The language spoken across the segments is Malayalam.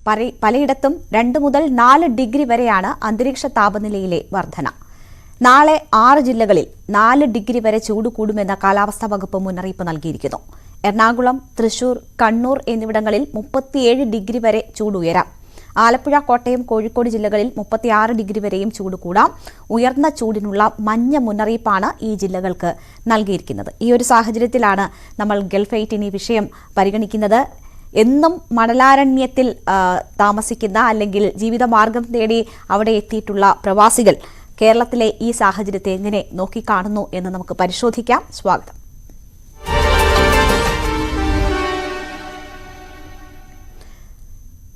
പലയിടത്തും 2 മുതൽ 4 ഡിഗ്രി വരെയാണ് അന്തരീക്ഷ താപനിലയിലെ വർധന. നാളെ 6 ജില്ലകളിൽ 4 ഡിഗ്രി വരെ ചൂട് കൂടുമെന്ന് കാലാവസ്ഥാ വകുപ്പ് മുന്നറിയിപ്പ് നൽകിയിരിക്കുന്നു. എറണാകുളം, തൃശൂർ, കണ്ണൂർ എന്നിവിടങ്ങളിൽ 37 ഡിഗ്രി വരെ ചൂട് ഉയരാം. ആലപ്പുഴ, കോട്ടയം, കോഴിക്കോട് ജില്ലകളിൽ 36 ഡിഗ്രി വരെയും ചൂട് കൂടാം. ഉയർന്ന ചൂടിനുള്ള മഞ്ഞ മുന്നറിയിപ്പാണ് ഈ ജില്ലകൾക്ക് നൽകിയിരിക്കുന്നത്. ഈ ഒരു സാഹചര്യത്തിലാണ് നമ്മൾ ഗൾഫ് 8 ഈ വിഷയം പരിഗണിക്കുന്നത്. എന്നും മണലാരണ്യത്തിൽ താമസിക്കുന്ന അല്ലെങ്കിൽ ജീവിതമാർഗം തേടി അവിടെ എത്തിയിട്ടുള്ള പ്രവാസികൾ കേരളത്തിലെ ഈ സാഹചര്യത്തെ എങ്ങനെ നോക്കിക്കാണുന്നു എന്ന് നമുക്ക് പരിശോധിക്കാം. സ്വാഗതം.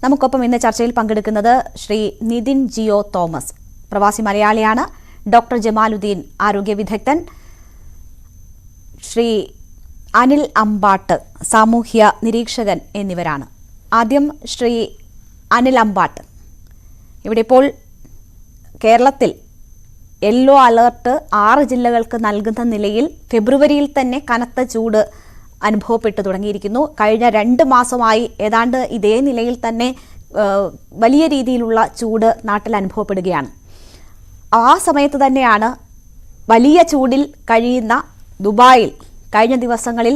നമുക്കൊപ്പം ഇന്ന് ചർച്ചയിൽ പങ്കെടുക്കുന്നത് ശ്രീ നിതിൻ ജിയോ തോമസ്, പ്രവാസി മലയാളിയാണ്. ഡോക്ടർ ജമാലുദ്ദീൻ, ആരോഗ്യ വിദഗ്ധൻ. ശ്രീ അനിൽ അമ്പാട്ട്, സാമൂഹ്യ നിരീക്ഷകൻ എന്നിവരാണ്. ആദ്യം ശ്രീ അനിൽ അമ്പാട്ട്, ഇവിടെ ഇപ്പോൾ കേരളത്തിൽ യെല്ലോ അലർട്ട് 6 ജില്ലകൾക്ക് നൽകുന്ന നിലയിൽ ഫെബ്രുവരിയിൽ തന്നെ കനത്ത ചൂട് അനുഭവപ്പെട്ടു തുടങ്ങിയിരിക്കുന്നു. കഴിഞ്ഞ 2 മാസമായി ഏതാണ്ട് ഇതേ നിലയിൽ തന്നെ വലിയ രീതിയിലുള്ള ചൂട് നാട്ടിൽ അനുഭവപ്പെടുകയാണ്. ആ സമയത്ത് തന്നെയാണ് വലിയ ചൂടിൽ കഴിയുന്ന ദുബായിൽ കഴിഞ്ഞ ദിവസങ്ങളിൽ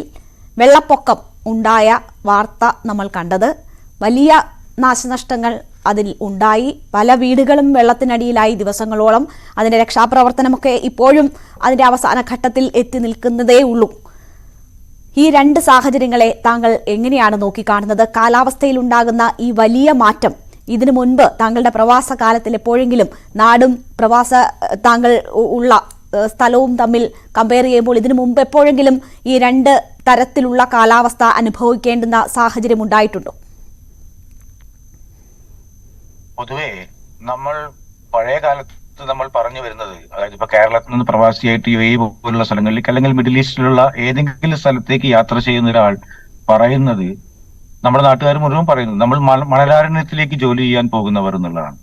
വെള്ളപ്പൊക്കം ഉണ്ടായ വാർത്ത നമ്മൾ കണ്ടത്. വലിയ നാശനഷ്ടങ്ങൾ അതിൽ ഉണ്ടായി. പല വീടുകളും വെള്ളത്തിനടിയിലായി ദിവസങ്ങളോളം. അതിൻ്റെ രക്ഷാപ്രവർത്തനമൊക്കെ ഇപ്പോഴും അതിൻ്റെ അവസാന ഘട്ടത്തിൽ എത്തി നിൽക്കുന്നതേ ഉള്ളൂ. ഈ 2 സാഹചര്യങ്ങളെ താങ്കൾ എങ്ങനെയാണ് നോക്കിക്കാണുന്നത്? കാലാവസ്ഥയിൽ ഉണ്ടാകുന്ന ഈ വലിയ മാറ്റം ഇതിനു മുൻപ് താങ്കളുടെ പ്രവാസ കാലത്തിൽ എപ്പോഴെങ്കിലും നാടും താങ്കൾ ഉള്ള സ്ഥലവും തമ്മിൽ കമ്പയർ ചെയ്യുമ്പോൾ ഇതിനു മുമ്പ് എപ്പോഴെങ്കിലും ഈ 2 തരത്തിലുള്ള കാലാവസ്ഥ അനുഭവിക്കേണ്ടുന്ന സാഹചര്യം ഉണ്ടായിട്ടുണ്ടോ? പൊതുവേ നമ്മൾ പഴയ കാലത്ത് നമ്മൾ പറഞ്ഞു വരുന്നത്, അതായത് ഇപ്പൊ കേരളത്തിൽ നിന്ന് പ്രവാസിയായിട്ട് UAE പോലുള്ള സ്ഥലങ്ങളിലേക്ക് അല്ലെങ്കിൽ മിഡിൽ ഈസ്റ്റിലുള്ള ഏതെങ്കിലും സ്ഥലത്തേക്ക് യാത്ര ചെയ്യുന്ന ഒരാൾ പറയുന്നത്, നമ്മുടെ നാട്ടുകാർ മുഴുവൻ പറയുന്നത്, നമ്മൾ മണലാരണ്യത്തിലേക്ക് ജോലി ചെയ്യാൻ പോകുന്നവർ എന്നുള്ളതാണ്.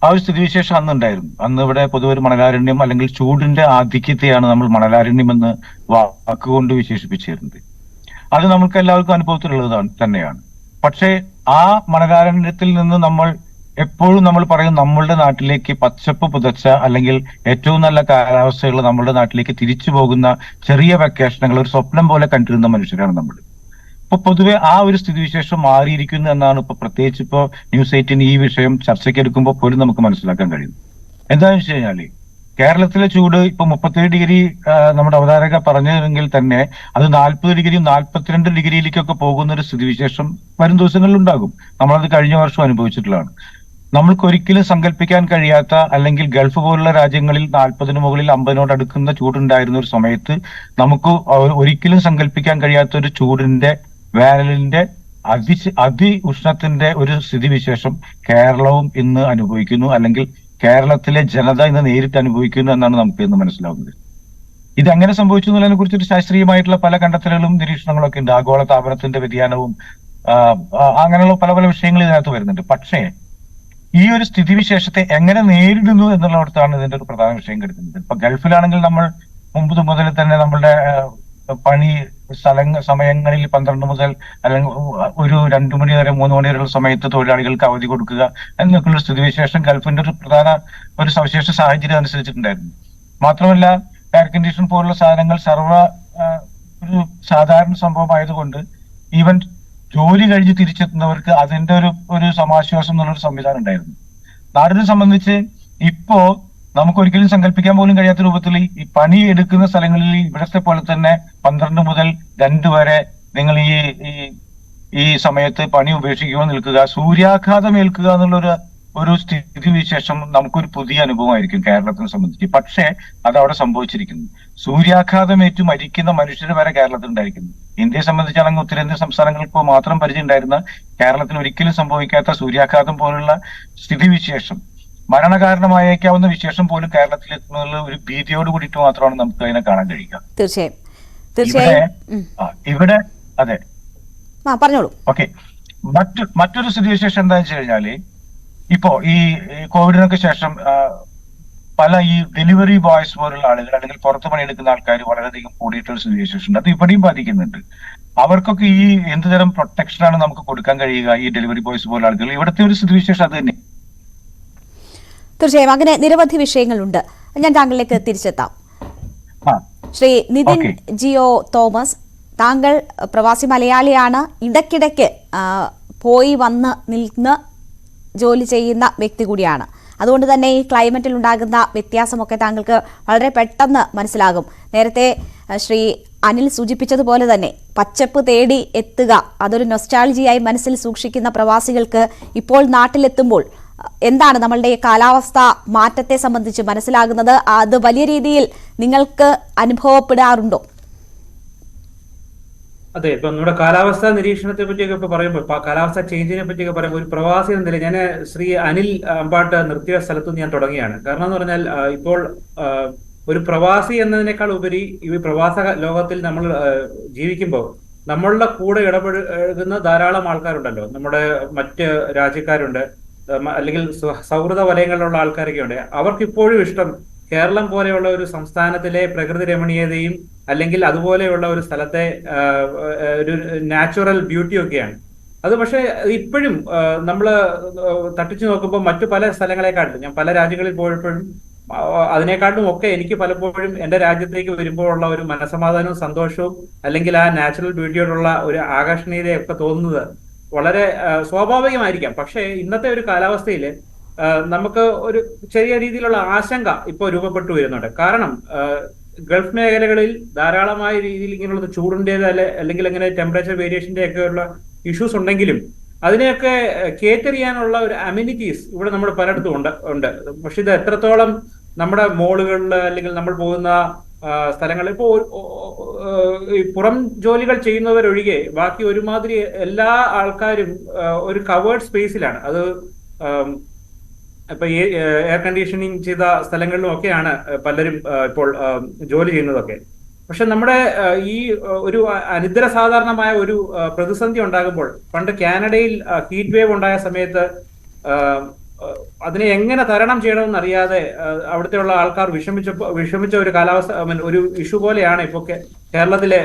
ആ ഒരു സ്ഥിതിവിശേഷം അന്നുണ്ടായിരുന്നു. അന്ന് ഇവിടെ പൊതുവെ ഒരു മണലാരണ്യം അല്ലെങ്കിൽ ചൂടിന്റെ ആധിക്യത്തെയാണ് നമ്മൾ മണലാരണ്യം എന്ന് വാക്കുകൊണ്ട് വിശേഷിപ്പിച്ചിരുന്നത്. അത് നമുക്ക് എല്ലാവർക്കും അനുഭവത്തിലുള്ളത് തന്നെയാണ്. പക്ഷേ ആ മണലാരണ്യത്തിൽ നിന്ന് നമ്മൾ എപ്പോഴും നമ്മൾ പറയും നമ്മളുടെ നാട്ടിലേക്ക് പച്ചപ്പ് പുതച്ച അല്ലെങ്കിൽ ഏറ്റവും നല്ല കാലാവസ്ഥയുള്ള നമ്മളുടെ നാട്ടിലേക്ക് തിരിച്ചു പോകുന്ന ചെറിയ വെക്കേഷനുകൾ ഒരു സ്വപ്നം പോലെ കണ്ടിരുന്ന മനുഷ്യരാണ് നമ്മൾ. ഇപ്പൊ പൊതുവെ ആ ഒരു സ്ഥിതിവിശേഷം മാറിയിരിക്കുന്നു എന്നാണ് ഇപ്പൊ പ്രത്യേകിച്ച് ഇപ്പോ ന്യൂസ് 8 ഈ വിഷയം ചർച്ചയ്ക്ക് എടുക്കുമ്പോൾ പോലും നമുക്ക് മനസ്സിലാക്കാൻ കഴിയും. എന്താണെന്ന് വെച്ച് കഴിഞ്ഞാല് കേരളത്തിലെ ചൂട് ഇപ്പൊ 37 ഡിഗ്രി നമ്മുടെ അവതാരക പറഞ്ഞതെങ്കിൽ തന്നെ അത് 40 ഡിഗ്രിയും 42 ഡിഗ്രിയിലേക്കൊക്കെ പോകുന്ന ഒരു സ്ഥിതിവിശേഷം വരും ദിവസങ്ങളിൽ ഉണ്ടാകും. നമ്മളത് കഴിഞ്ഞ വർഷം അനുഭവിച്ചിട്ടുള്ളതാണ്. നമ്മൾക്ക് ഒരിക്കലും സങ്കല്പിക്കാൻ കഴിയാത്ത, അല്ലെങ്കിൽ ഗൾഫ് പോലുള്ള രാജ്യങ്ങളിൽ 40 മുകളിൽ 50 അടുക്കുന്ന ചൂടുണ്ടായിരുന്ന ഒരു സമയത്ത് നമുക്ക് ഒരിക്കലും സങ്കല്പിക്കാൻ കഴിയാത്ത ഒരു ചൂടിന്റെ വേനലിന്റെ അതി ഉഷ്ണത്തിന്റെ ഒരു സ്ഥിതിവിശേഷം കേരളവും ഇന്ന് അനുഭവിക്കുന്നു, അല്ലെങ്കിൽ കേരളത്തിലെ ജനത ഇന്ന് നേരിട്ട് അനുഭവിക്കുന്നു എന്നാണ് നമുക്ക് ഇന്ന് മനസ്സിലാവുന്നത്. ഇത് എങ്ങനെ സംഭവിച്ചു എന്നുള്ളതിനെ കുറിച്ചൊരു ശാസ്ത്രീയമായിട്ടുള്ള പല കണ്ടെത്തലുകളും നിരീക്ഷണങ്ങളൊക്കെ ഉണ്ട്. ആഗോള താപനത്തിന്റെ വ്യതിയാനവും അങ്ങനെയുള്ള പല പല വിഷയങ്ങൾ ഇതിനകത്ത് വരുന്നുണ്ട്. പക്ഷേ ഈ ഒരു സ്ഥിതിവിശേഷത്തെ എങ്ങനെ നേരിടുന്നു എന്നുള്ളിടത്താണ് ഇതിന്റെ ഒരു പ്രധാന വിഷയം കിടക്കുന്നത്. ഇപ്പൊ ഗൾഫിലാണെങ്കിൽ നമ്മൾ മുമ്പ് മുതൽ തന്നെ നമ്മളുടെ പണി സമയങ്ങളിൽ 12 മുതൽ അല്ലെങ്കിൽ ഒരു 2 മണി വരെ 3 മണി വരെയുള്ള സമയത്ത് തൊഴിലാളികൾക്ക് അവധി കൊടുക്കുക എന്നൊക്കെയുള്ള സ്ഥിതിവിശേഷം ഗൾഫിന്റെ ഒരു പ്രധാന ഒരു സവിശേഷ സാഹചര്യം അനുസരിച്ചിട്ടുണ്ടായിരുന്നു. മാത്രമല്ല എയർ കണ്ടീഷൻ പോലുള്ള സാധനങ്ങൾ ഒരു സാധാരണ സംഭവമായതുകൊണ്ട് ഈവൻ ജോലി കഴിഞ്ഞ് തിരിച്ചെത്തുന്നവർക്ക് അതിന്റെ ഒരു സമാശ്വാസം എന്നുള്ളൊരു സംവിധാനം ഉണ്ടായിരുന്നു. നാടിനെ സംബന്ധിച്ച് ഇപ്പോ നമുക്ക് ഒരിക്കലും സങ്കല്പിക്കാൻ പോലും കഴിയാത്ത രൂപത്തിൽ ഈ പണി എടുക്കുന്ന സ്ഥലങ്ങളിൽ ഇവിടത്തെ പോലെ തന്നെ 12 മുതൽ 2 വരെ നിങ്ങൾ ഈ സമയത്ത് പണി ഉപേക്ഷിക്കുക, നിൽക്കുക, സൂര്യാഘാതം ഏൽക്കുക എന്നുള്ള ഒരു സ്ഥിതിവിശേഷം നമുക്കൊരു പുതിയ അനുഭവമായിരിക്കും കേരളത്തിനെ സംബന്ധിച്ച്. പക്ഷേ അത് അവിടെ സംഭവിച്ചിരിക്കുന്നു. സൂര്യാഘാതമേറ്റു മരിക്കുന്ന മനുഷ്യർ വരെ കേരളത്തിൽ ഉണ്ടായിരിക്കുന്നു. ഇന്ത്യയെ സംബന്ധിച്ചാണെങ്കിൽ ഉത്തരേന്ത്യൻ സംസ്ഥാനങ്ങൾക്ക് മാത്രം പരിചയം ഉണ്ടായിരുന്ന കേരളത്തിൽ ഒരിക്കലും സംഭവിക്കാത്ത സൂര്യാഘാതം പോലുള്ള സ്ഥിതിവിശേഷം, മരണകാരണമായേക്കാവുന്ന വിശേഷം പോലും കേരളത്തിൽ എത്തുന്നുള്ള ഒരു ഭീതിയോട് കൂടിയിട്ട് മാത്രമാണ് നമുക്ക് അതിനെ കാണാൻ കഴിയുക. തീർച്ചയായും ഇവിടെ അതെ പറഞ്ഞോളൂ. ഓക്കെ, മറ്റൊരു സ്ഥിതിവിശേഷം എന്താണെന്ന് വെച്ച് കഴിഞ്ഞാല്, ഇപ്പോ ഈ കോവിഡിനൊക്കെ ശേഷം പല ഈ ഡെലിവറി ബോയ്സ് പോലുള്ള ആളുകൾ അല്ലെങ്കിൽ പുറത്ത് പണിയെടുക്കുന്ന ആൾക്കാർ വളരെയധികം കൂടിയിട്ടൊരു സ്ഥിതിവിശേഷം ഉണ്ട്. അത് ഇവിടെയും ബാധിക്കുന്നുണ്ട്. അവർക്കൊക്കെ ഈ എന്ത് തരം പ്രൊട്ടക്ഷനാണ് നമുക്ക് കൊടുക്കാൻ കഴിയുക ഈ ഡെലിവറി ബോയ്സ് പോലുള്ള ആളുകൾ? ഇവിടുത്തെ ഒരു സ്ഥിതിവിശേഷം അത് തന്നെ. തീർച്ചയായും അങ്ങനെ നിരവധി വിഷയങ്ങളുണ്ട്. ഞാൻ താങ്കളിലേക്ക് തിരിച്ചെത്താം. ശ്രീ നിതിൻ ജിയോ തോമസ്, താങ്കൾ പ്രവാസി മലയാളിയാണ്. ഇടയ്ക്കിടയ്ക്ക് പോയി വന്ന് നിന്ന് ജോലി ചെയ്യുന്ന വ്യക്തി കൂടിയാണ്. അതുകൊണ്ട് തന്നെ ഈ ക്ലൈമറ്റിൽ ഉണ്ടാകുന്ന വ്യത്യാസമൊക്കെ താങ്കൾക്ക് വളരെ പെട്ടെന്ന് മനസ്സിലാകും. നേരത്തെ ശ്രീ അനിൽ സൂചിപ്പിച്ചതുപോലെ തന്നെ പച്ചപ്പ് തേടി എത്തുക, അതൊരു നൊസ്റ്റാൾജിയായി മനസ്സിൽ സൂക്ഷിക്കുന്ന പ്രവാസികൾക്ക് ഇപ്പോൾ നാട്ടിലെത്തുമ്പോൾ എന്താണ് നമ്മളുടെ കാലാവസ്ഥ മാറ്റത്തെ സംബന്ധിച്ച് മനസ്സിലാകുന്നത്? അത് വലിയ രീതിയിൽ നിങ്ങൾക്ക് അനുഭവപ്പെടാറുണ്ടോ? അതെ, ഇപ്പൊ നമ്മുടെ കാലാവസ്ഥാ നിരീക്ഷണത്തെ പറ്റിയൊക്കെ ഇപ്പൊ പറയുമ്പോൾ, കാലാവസ്ഥ ചേഞ്ചിനെ പറ്റിയൊക്കെ പറയുമ്പോൾ, ഒരു പ്രവാസി എന്ന നിലയിൽ ഞാൻ ശ്രീ അനിൽ അമ്പാട്ട് നിർത്തിയ സ്ഥലത്തുനിന്ന് ഞാൻ തുടങ്ങിയാണ്. കാരണം എന്ന് പറഞ്ഞാൽ ഇപ്പോൾ ഒരു പ്രവാസി എന്നതിനേക്കാൾ ഉപരി ഈ പ്രവാസ ലോകത്തിൽ നമ്മൾ ജീവിക്കുമ്പോൾ നമ്മളുടെ കൂടെ ഇടപഴകുന്ന ധാരാളം ആൾക്കാരുണ്ടല്ലോ. നമ്മുടെ മറ്റ് രാജ്യക്കാരുണ്ട്, അല്ലെങ്കിൽ സൗഹൃദ വലയങ്ങളിലുള്ള ആൾക്കാരൊക്കെ ഉണ്ട്. അവർക്കിപ്പോഴും ഇഷ്ടം കേരളം പോലെയുള്ള ഒരു സംസ്ഥാനത്തിലെ പ്രകൃതി രമണീയതയും അല്ലെങ്കിൽ അതുപോലെയുള്ള ഒരു സ്ഥലത്തെ ഒരു നാച്ചുറൽ ബ്യൂട്ടിയൊക്കെയാണ്. അത് പക്ഷേ ഇപ്പോഴും നമ്മൾ തട്ടിച്ചു നോക്കുമ്പോൾ മറ്റു പല സ്ഥലങ്ങളെക്കാട്ടിലും, ഞാൻ പല രാജ്യങ്ങളിൽ പോയപ്പോഴും അതിനേക്കാട്ടും ഒക്കെ എനിക്ക് പലപ്പോഴും എൻ്റെ രാജ്യത്തേക്ക് വരുമ്പോഴുള്ള ഒരു മനസ്സമാധാനവും സന്തോഷവും അല്ലെങ്കിൽ ആ നാച്ചുറൽ ബ്യൂട്ടിയോടുള്ള ഒരു ആകർഷണീയതയൊക്കെ തോന്നുന്നത് വളരെ സ്വാഭാവികമായിരിക്കാം. പക്ഷേ ഇന്നത്തെ ഒരു കാലാവസ്ഥയിൽ നമുക്ക് ഒരു ചെറിയ രീതിയിലുള്ള ആശങ്ക ഇപ്പോൾ രൂപപ്പെട്ടു വരുന്നുണ്ട്. കാരണം ഗൾഫ് മേഖലകളിൽ ധാരാളമായ രീതിയിൽ ഇങ്ങനെയുള്ള ചൂടിൻ്റെത് അല്ലെങ്കിൽ അങ്ങനെ ടെമ്പറേച്ചർ വേരിയേഷൻ്റെ ഒക്കെ ഉള്ള ഇഷ്യൂസ് ഉണ്ടെങ്കിലും അതിനെയൊക്കെ കേറ്റർ ചെയ്യാനുള്ള ഒരു അമ്യൂണിറ്റീസ് ഇവിടെ നമ്മൾ പലയിടത്തും ഉണ്ട്. പക്ഷെ ഇത് എത്രത്തോളം നമ്മുടെ മോളുകളിൽ അല്ലെങ്കിൽ നമ്മൾ പോകുന്ന സ്ഥലങ്ങളിൽ ഇപ്പോൾ പുറം ജോലികൾ ചെയ്യുന്നവരൊഴികെ ബാക്കി ഒരുമാതിരി എല്ലാ ആൾക്കാരും ഒരു കവേർഡ് സ്പേസിലാണ്. അത് ഇപ്പൊ എയർ കണ്ടീഷനിങ് ചെയ്ത സ്ഥലങ്ങളിലും ഒക്കെയാണ് പലരും ഇപ്പോൾ ജോലി ചെയ്യുന്നതൊക്കെ. പക്ഷെ നമ്മുടെ ഈ ഒരു അനിതര സാധാരണമായ ഒരു പ്രതിസന്ധി ഉണ്ടാകുമ്പോൾ, പണ്ട് കാനഡയിൽ ഹീറ്റ് വേവ് ഉണ്ടായ സമയത്ത് അതിനെ എങ്ങനെ തരണം ചെയ്യണമെന്ന് അറിയാതെ അവിടുത്തെയുള്ള ആൾക്കാർ വിഷമിച്ച ഒരു കാലാവസ്ഥ, ഒരു ഇഷ്യൂ പോലെയാണ് ഇപ്പോൾ കേരളത്തിലെ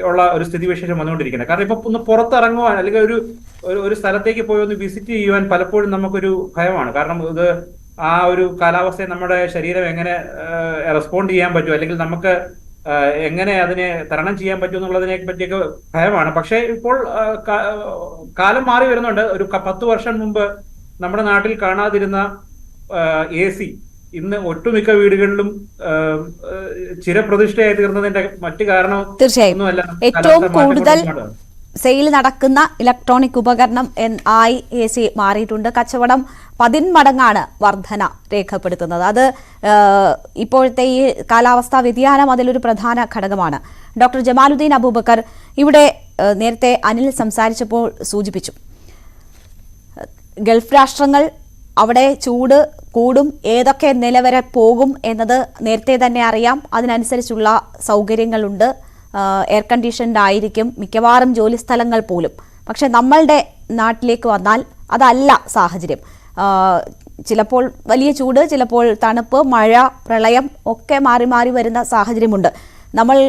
ഉള്ള ഒരു സ്ഥിതിവിശേഷം വന്നുകൊണ്ടിരിക്കുന്നത്. കാരണം ഇപ്പൊ ഒന്ന് പുറത്തിറങ്ങുവാൻ അല്ലെങ്കിൽ ഒരു സ്ഥലത്തേക്ക് പോയി ഒന്ന് വിസിറ്റ് ചെയ്യുവാൻ പലപ്പോഴും നമുക്കൊരു ഭയമാണ്. കാരണം ഇത് ആ ഒരു കാലാവസ്ഥയെ നമ്മുടെ ശരീരം എങ്ങനെ റെസ്പോണ്ട് ചെയ്യാൻ പറ്റും, അല്ലെങ്കിൽ നമുക്ക് എങ്ങനെ അതിനെ തരണം ചെയ്യാൻ പറ്റും എന്നുള്ളതിനെ പറ്റിയൊക്കെ ഭയമാണ്. പക്ഷേ ഇപ്പോൾ കാലം മാറി വരുന്നുണ്ട്. ഒരു 10 വർഷം മുമ്പ് നമ്മുടെ നാട്ടിൽ കാണാതിരുന്ന AC ഇന്ന് ഒട്ടുമിക്ക വീടുകളിലും ചിരപ്രതിഷ്ഠയായി തീർന്നതിന്റെ മറ്റു കാരണം ഒന്നുമല്ല, ഏറ്റവും കൂടുതൽ സെയിൽ നടക്കുന്ന ഇലക്ട്രോണിക് ഉപകരണം ആയി AC മാറിയിട്ടുണ്ട്. കച്ചവടം 10 മടങ്ങാണ് വർധന രേഖപ്പെടുത്തുന്നത്. അത് ഇപ്പോഴത്തെ ഈ കാലാവസ്ഥാ വ്യതിയാനം അതിലൊരു പ്രധാന ഘടകമാണ്. ഡോക്ടർ ജമാലുദ്ദീൻ അബൂബക്കർ, ഇവിടെ നേരത്തെ അനിൽ സംസാരിച്ചപ്പോൾ സൂചിപ്പിച്ചു, ഗൾഫ് രാഷ്ട്രങ്ങൾ അവിടെ ചൂട് കൂടും, ഏതൊക്കെ നിലവരെ പോകും എന്നത് നേരത്തെ തന്നെ അറിയാം. അതിനനുസരിച്ചുള്ള സൗകര്യങ്ങളുണ്ട്, എയർ കണ്ടീഷൻഡ് ആയിരിക്കും മിക്കവാറും ജോലി സ്ഥലങ്ങൾ പോലും. പക്ഷെ നമ്മളുടെ നാട്ടിലേക്ക് വന്നാൽ അതല്ല സാഹചര്യം. ചിലപ്പോൾ വലിയ ചൂട്, ചിലപ്പോൾ തണുപ്പ്, മഴ, പ്രളയം ഒക്കെ മാറി മാറി വരുന്ന സാഹചര്യമുണ്ട്. നമ്മൾ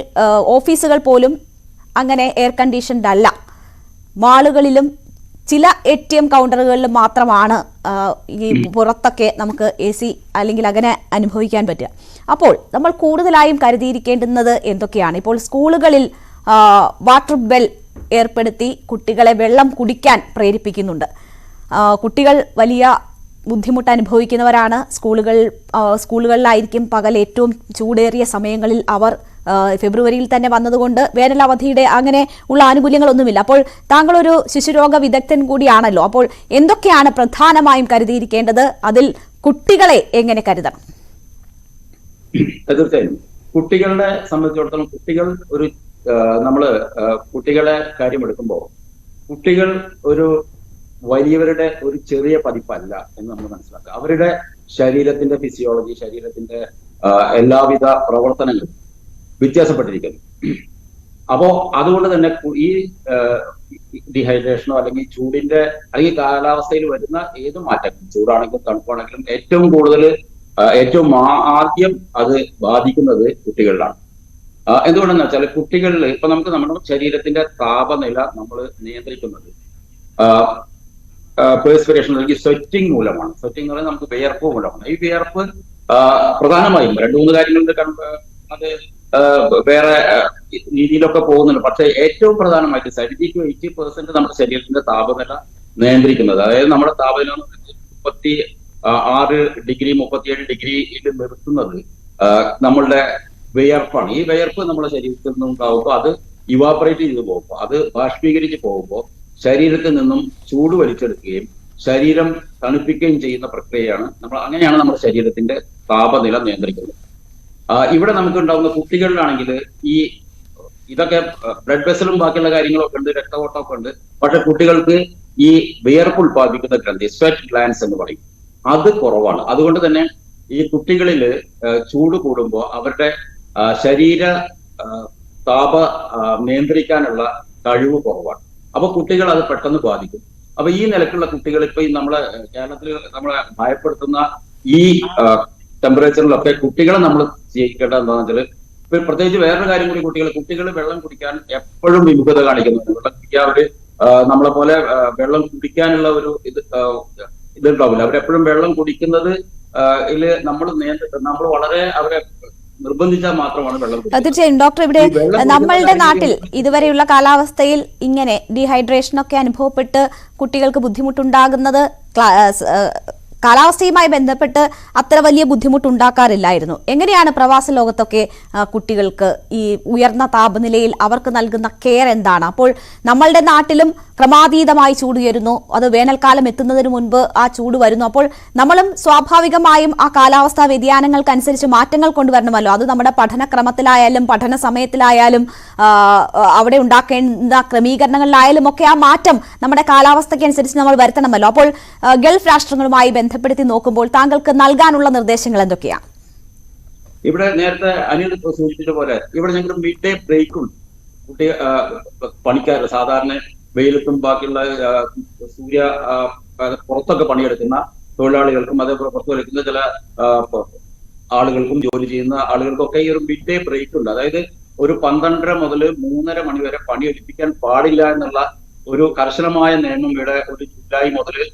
ഓഫീസുകൾ പോലും അങ്ങനെ എയർ കണ്ടീഷൻഡ് അല്ല. മാളുകളിലും ചില ATM കൗണ്ടറുകളിലും മാത്രമാണ് ഈ പുറത്തൊക്കെ നമുക്ക് AC അല്ലെങ്കിൽ അങ്ങനെ അനുഭവിക്കാൻ പറ്റുക. അപ്പോൾ നമ്മൾ കൂടുതലായും കരുതിയിരിക്കേണ്ടുന്നത് എന്തൊക്കെയാണ്? ഇപ്പോൾ സ്കൂളുകളിൽ വാട്ടർ ബെൽ ഏർപ്പെടുത്തി കുട്ടികളെ വെള്ളം കുടിക്കാൻ പ്രേരിപ്പിക്കുന്നുണ്ട്. കുട്ടികൾ വലിയ ബുദ്ധിമുട്ട് അനുഭവിക്കുന്നവരാണ്. സ്കൂളുകളിലായിരിക്കും പകൽ ഏറ്റവും ചൂടേറിയ സമയങ്ങളിൽ അവർ ഫെബ്രുവരിയിൽ തന്നെ വന്നതുകൊണ്ട് വേനലവധിയുടെ അങ്ങനെ ഉള്ള ആനുകൂല്യങ്ങളൊന്നുമില്ല. അപ്പോൾ താങ്കൾ ഒരു ശിശുരോഗ വിദഗ്ധൻ കൂടിയാണല്ലോ. അപ്പോൾ എന്തൊക്കെയാണ് പ്രധാനമായും കരുതിയിരിക്കേണ്ടത്? അതിൽ കുട്ടികളെ എങ്ങനെ കരുതണം? തീർച്ചയായും കുട്ടികളെ സംബന്ധിച്ചിടത്തോളം കുട്ടികളെ കാര്യമെടുക്കുമ്പോൾ കുട്ടികൾ ഒരു വലിയവരുടെ ഒരു ചെറിയ പതിപ്പല്ല എന്ന് നമ്മൾ മനസ്സിലാക്കുക. അവരുടെ ശരീരത്തിന്റെ ഫിസിയോളജി, ശരീരത്തിന്റെ എല്ലാവിധ പ്രവർത്തനങ്ങളും വ്യത്യാസപ്പെട്ടിരിക്കുന്നു. അപ്പോ അതുകൊണ്ട് തന്നെ ഈ ഡീഹൈഡ്രേഷനോ അല്ലെങ്കിൽ ചൂടിന്റെ അല്ലെങ്കിൽ കാലാവസ്ഥയിൽ വരുന്ന ഏത് മാറ്റങ്ങളും, ചൂടാണെങ്കിലും തണുപ്പാണെങ്കിലും ഏറ്റവും കൂടുതൽ ഏറ്റവും ആദ്യം അത് ബാധിക്കുന്നത് കുട്ടികളിലാണ്. എന്തുകൊണ്ടെന്ന് വെച്ചാൽ കുട്ടികളിൽ ഇപ്പൊ നമുക്ക് നമ്മുടെ ശരീരത്തിന്റെ താപനില നമ്മൾ നിയന്ത്രിക്കുന്നത് പേഴ്സ്പിറേഷൻ അല്ലെങ്കിൽ സ്വെറ്റിംഗ് മൂലമാണ്. സ്വെറ്റിംഗ് എന്ന് പറയുന്നത് നമുക്ക് വിയർപ്പ് മൂലമാണ്. ഈ വിയർപ്പ് പ്രധാനമായും 2-3 കാര്യങ്ങളുടെ അത് വേറെ രീതിയിലൊക്കെ പോകുന്നുണ്ട്. പക്ഷെ ഏറ്റവും പ്രധാനമായിട്ട് 70 to 80% നമ്മുടെ ശരീരത്തിന്റെ താപനില നിയന്ത്രിക്കുന്നത്, അതായത് നമ്മുടെ താപനില 36 ഡിഗ്രി 37 ഡിഗ്രിയിൽ നിർത്തുന്നത് നമ്മളുടെ വിയർപ്പാണ്. ഈ വിയർപ്പ് നമ്മുടെ ശരീരത്തിൽ നിന്നും ഉണ്ടാവുമ്പോൾ അത് ഇവാപറേറ്റ് ചെയ്ത് പോകുമ്പോൾ, അത് ബാഷ്പീകരിച്ച് പോകുമ്പോൾ ശരീരത്തിൽ നിന്നും ചൂട് വലിച്ചെടുക്കുകയും ശരീരം തണുപ്പിക്കുകയും ചെയ്യുന്ന പ്രക്രിയയാണ് അങ്ങനെയാണ് നമ്മുടെ ശരീരത്തിന്റെ താപനില നിയന്ത്രിക്കുന്നത്. ഇവിടെ നമുക്ക് ഉണ്ടാകുന്ന കുട്ടികളിലാണെങ്കിൽ ഇതൊക്കെ ബ്ലഡ് വെസലും ബാക്കിയുള്ള കാര്യങ്ങളൊക്കെ ഉണ്ട്, രക്തഓട്ടമൊക്കെ ഉണ്ട്. പക്ഷെ കുട്ടികൾക്ക് ഈ വിയർപ്പ് ഉൽപ്പാദിപ്പിക്കുന്ന ഗ്രന്ഥി, സ്വെറ്റ് ഗ്ലാൻസ് എന്ന് പറയും, അത് കുറവാണ്. അതുകൊണ്ട് തന്നെ ഈ കുട്ടികളിൽ ചൂട് കൂടുമ്പോൾ അവരുടെ ശരീര താപ നിയന്ത്രിക്കാനുള്ള കഴിവ് കുറവാണ്. അപ്പൊ കുട്ടികൾ അത് പെട്ടെന്ന് ബാധിക്കും. അപ്പൊ ഈ നിലക്കുള്ള കുട്ടികൾ ഇപ്പൊ നമ്മളെ കേരളത്തിൽ നമ്മളെ ഭയപ്പെടുത്തുന്ന ഈ ടെമ്പറേച്ചറിലൊക്കെ കുട്ടികളെ നമ്മൾ ചെയ്യിക്കേണ്ടത് എന്താണെന്ന് വെച്ചാൽ, പ്രത്യേകിച്ച് വേറൊരു കാര്യം കൂടി, കുട്ടികൾ വെള്ളം കുടിക്കാൻ എപ്പോഴും വിമുഖത കാണിക്കുന്നുണ്ട്. വെള്ളം കുടിക്കാൻ അവര് നമ്മളെ പോലെ വെള്ളം കുടിക്കാനുള്ള ഒരു ഇതുണ്ടാവില്ല. അവരെപ്പോഴും വെള്ളം കുടിക്കുന്നത് നമ്മൾ വളരെ അവരെ നിർബന്ധിച്ചാൽ മാത്രമാണ് വെള്ളം. തീർച്ചയായും ഡോക്ടർ, ഇവിടെ നമ്മളുടെ നാട്ടിൽ ഇതുവരെയുള്ള കാലാവസ്ഥയിൽ ഇങ്ങനെ ഡീഹൈഡ്രേഷനൊക്കെ അനുഭവപ്പെട്ട് കുട്ടികൾക്ക് ബുദ്ധിമുട്ടുണ്ടാകുന്നത് കാലാവസ്ഥയുമായി ബന്ധപ്പെട്ട് അത്ര വലിയ ബുദ്ധിമുട്ടുണ്ടാക്കാറില്ലായിരുന്നു. എങ്ങനെയാണ് പ്രവാസ ലോകത്തൊക്കെ കുട്ടികൾക്ക് ഈ ഉയർന്ന താപനിലയിൽ അവർക്ക് നൽകുന്ന കെയർ എന്താണ്? അപ്പോൾ നമ്മളുടെ നാട്ടിലും ക്രമാതീതമായി ചൂടുയരുന്നു, അത് വേനൽക്കാലം എത്തുന്നതിന് മുൻപ് ആ ചൂട് വരുന്നു. അപ്പോൾ നമ്മളും സ്വാഭാവികമായും ആ കാലാവസ്ഥാ വ്യതിയാനങ്ങൾക്കനുസരിച്ച് മാറ്റങ്ങൾ കൊണ്ടുവരണമല്ലോ. അത് നമ്മുടെ പഠനക്രമത്തിലായാലും പഠന സമയത്തിലായാലും അവിടെ ഉണ്ടാക്കേണ്ട ക്രമീകരണങ്ങളിലായാലും ഒക്കെ ആ മാറ്റം നമ്മുടെ കാലാവസ്ഥയ്ക്കനുസരിച്ച് നമ്മൾ വരുത്തണമല്ലോ. അപ്പോൾ ഗൾഫ് രാഷ്ട്രങ്ങളുമായി ബന്ധപ്പെടുത്തി നോക്കുമ്പോൾ താങ്കൾക്ക് നൽകാനുള്ള നിർദ്ദേശങ്ങൾ എന്തൊക്കെയാണ്? ഇവിടെ നേരത്തെ അനിൽ സൂചിപ്പിച്ച പോലെ ഇവിടെ ഞങ്ങൾ മിഡ് ഡേ ബ്രേക്കും പണിക്കാർ സാധാരണ വെയിലത്തും ബാക്കിയുള്ള സൂര്യ പുറത്തൊക്കെ പണിയെടുക്കുന്ന തൊഴിലാളികൾക്കും അതേപോലെ പുറത്തു കളിക്കുന്ന ചില ആളുകൾക്കും ജോലി ചെയ്യുന്ന ആളുകൾക്കൊക്കെ ഈ ഒരു മിഡ് ഡേ ബ്രേക്ക് ഉണ്ട്. അതായത് ഒരു 12:30 മുതൽ 3:30 മണി വരെ പണിയെടുപ്പിക്കാൻ പാടില്ല എന്നുള്ള ഒരു കർശനമായ നിയമം ഇവിടെ ഒരു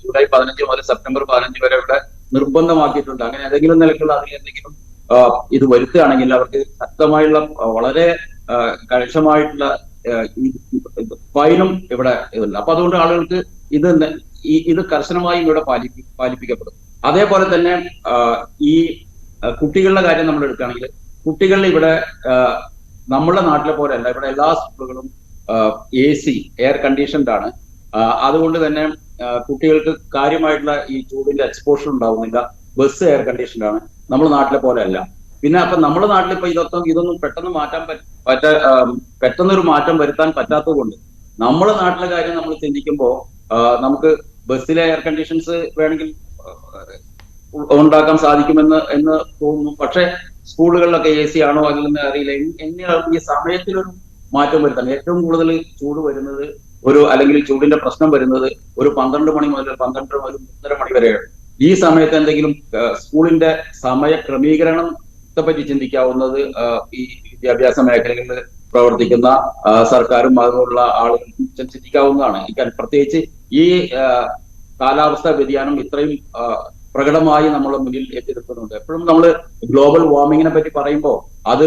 ജൂലൈ 15 മുതൽ സെപ്റ്റംബർ 15 വരെ ഇവിടെ നിർബന്ധമാക്കിയിട്ടുണ്ട്. അങ്ങനെ ഏതെങ്കിലും നിലക്കുള്ള അതിൽ എന്തെങ്കിലും ഇത് വരുത്തുകയാണെങ്കിൽ അവർക്ക് ശക്തമായുള്ള വളരെ കർശനമായിട്ടുള്ള ഫൈനും ഇവിടെ ഇതില്ല. അപ്പൊ അതുകൊണ്ട് ആളുകൾക്ക് ഇത് കർശനമായും ഇവിടെ പാലിപ്പിക്കപ്പെടും. അതേപോലെ തന്നെ ഈ കുട്ടികളുടെ കാര്യം നമ്മൾ എടുക്കുകയാണെങ്കിൽ കുട്ടികളിൽ ഇവിടെ നമ്മുടെ നാട്ടിലെ പോലെയല്ല, ഇവിടെ എല്ലാ സ്കൂളുകളും AC എയർ കണ്ടീഷൻഡ് ആണ്. അതുകൊണ്ട് തന്നെ കുട്ടികൾക്ക് കാര്യമായിട്ടുള്ള ഈ ചൂടിന്റെ എക്സ്പോഷർ ഉണ്ടാവുന്നില്ല. ബസ് എയർ കണ്ടീഷൻഡ് ആണ്, നമ്മുടെ നാട്ടിലെ പോലെ അല്ല. പിന്നെ അപ്പൊ നമ്മുടെ നാട്ടിൽ ഇപ്പൊ ഇതൊന്നും പെട്ടെന്നൊരു മാറ്റം വരുത്താൻ പറ്റാത്തത് കൊണ്ട് നമ്മുടെ നാട്ടിലെ കാര്യം നമ്മൾ ചിന്തിക്കുമ്പോൾ നമുക്ക് ബസ്സിലെ എയർ കണ്ടീഷൻസ് വേണമെങ്കിൽ ഉണ്ടാക്കാൻ സാധിക്കുമെന്ന് തോന്നുന്നു. പക്ഷെ സ്കൂളുകളിലൊക്കെ AC ആണോ അതിലൊന്നും അറിയില്ല. എങ്ങനെയാണ് ഈ സമയത്തിലൊരു മാറ്റം വരുത്താൻ? ഏറ്റവും കൂടുതൽ ചൂട് വരുന്നത് അല്ലെങ്കിൽ ചൂടിന്റെ പ്രശ്നം വരുന്നത് ഒരു 12 മണി മുതൽ 3:30 മണി വരെയാണ്. ഈ സമയത്ത് എന്തെങ്കിലും സ്കൂളിന്റെ സമയ ക്രമീകരണത്തെ പറ്റി ചിന്തിക്കാവുന്നത് ഈ വിദ്യാഭ്യാസ മേഖലകളിൽ പ്രവർത്തിക്കുന്ന സർക്കാരും അതുപോലുള്ള ആളുകൾക്കും ചിന്തിക്കാവുന്നതാണ്. പ്രത്യേകിച്ച് ഈ കാലാവസ്ഥാ വ്യതിയാനം ഇത്രയും പ്രകടമായി നമ്മുടെ മുന്നിൽ എത്തി നിൽക്കുന്നുണ്ട്. എപ്പോഴും നമ്മൾ ഗ്ലോബൽ വാർമിങ്ങിനെ പറ്റി പറയുമ്പോൾ അത്